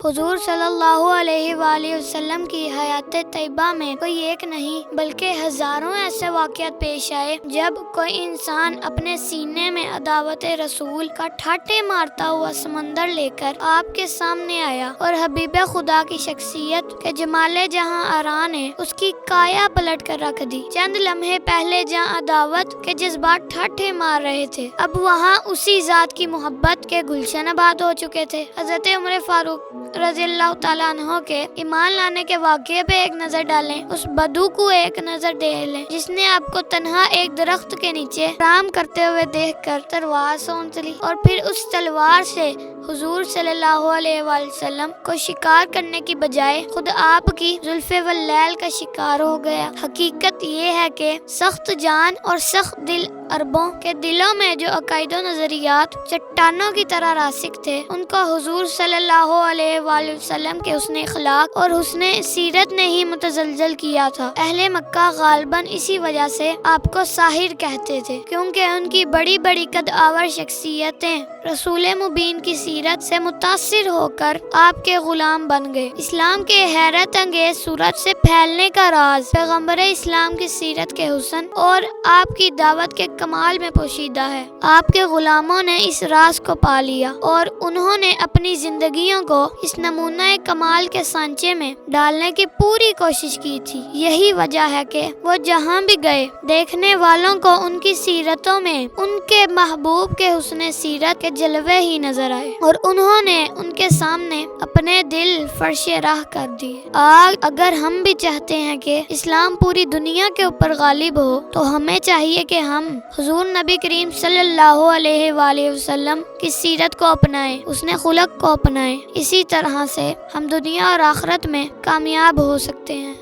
حضور صلی اللہ علیہ وآلہ وسلم کی حیات طیبہ میں کوئی ایک نہیں بلکہ ہزاروں ایسے واقعات پیش آئے جب کوئی انسان اپنے سینے میں عداوت رسول کا ٹھاٹے مارتا ہوا سمندر لے کر آپ کے سامنے آیا اور حبیب خدا کی شخصیت کے جمال جہاں آرا نے اس کی کایا پلٹ کر رکھ دی۔ چند لمحے پہلے جہاں عداوت کے جذبات ٹھاٹھے مار رہے تھے، اب وہاں اسی ذات کی محبت کے گلشن آباد ہو چکے تھے۔ حضرت عمر فاروق رضی اللہ تعالیٰ عنہ کے ایمان لانے کے واقعے پہ ایک نظر ڈالیں، اس بدو کو ایک نظر دے لیں جس نے آپ کو تنہا ایک درخت کے نیچے آرام کرتے ہوئے دیکھ کر تلوار سونچ لی اور پھر اس تلوار سے حضور صلی اللہ علیہ وآلہ وسلم کو شکار کرنے کی بجائے خود آپ کی زلف واللیل کا شکار ہو گیا۔ حقیقت یہ ہے کہ سخت جان اور سخت دل عربوں کے دلوں میں جو عقائد و نظریات چٹانوں کی طرح راسخ تھے، ان کو حضور صلی اللہ علیہ وآلہ وسلم کے حسن اخلاق اور حسن سیرت نے ہی متزلزل کیا تھا۔ اہل مکہ غالباً اسی وجہ سے آپ کو ساحر کہتے تھے، کیونکہ ان کی بڑی بڑی قد آور شخصیتیں رسول مبین کی سیرت سے متاثر ہو کر آپ کے غلام بن گئے۔ اسلام کے حیرت انگیز صورت سے پھیلنے کا راز پیغمبر اسلام کی سیرت کے حسن اور آپ کی دعوت کے کمال میں پوشیدہ ہے۔ آپ کے غلاموں نے اس راز کو پا لیا اور انہوں نے اپنی زندگیوں کو اس نمونہ کمال کے سانچے میں ڈالنے کی پوری کوشش کی تھی۔ یہی وجہ ہے کہ وہ جہاں بھی گئے دیکھنے والوں کو ان کی سیرتوں میں ان کے محبوب کے حسن سیرت کے جلوے ہی نظر آئے اور انہوں نے ان کے سامنے اپنے دل فرش راہ کر دیے۔ اگر ہم بھی چاہتے ہیں کہ اسلام پوری دنیا کے اوپر غالب ہو تو ہمیں چاہیے کہ ہم حضور نبی کریم صلی اللہ علیہ وآلہ وسلم کی سیرت کو اپنائیں، اس نے خلق کو اپنائیں۔ اسی طرح سے ہم دنیا اور آخرت میں کامیاب ہو سکتے ہیں۔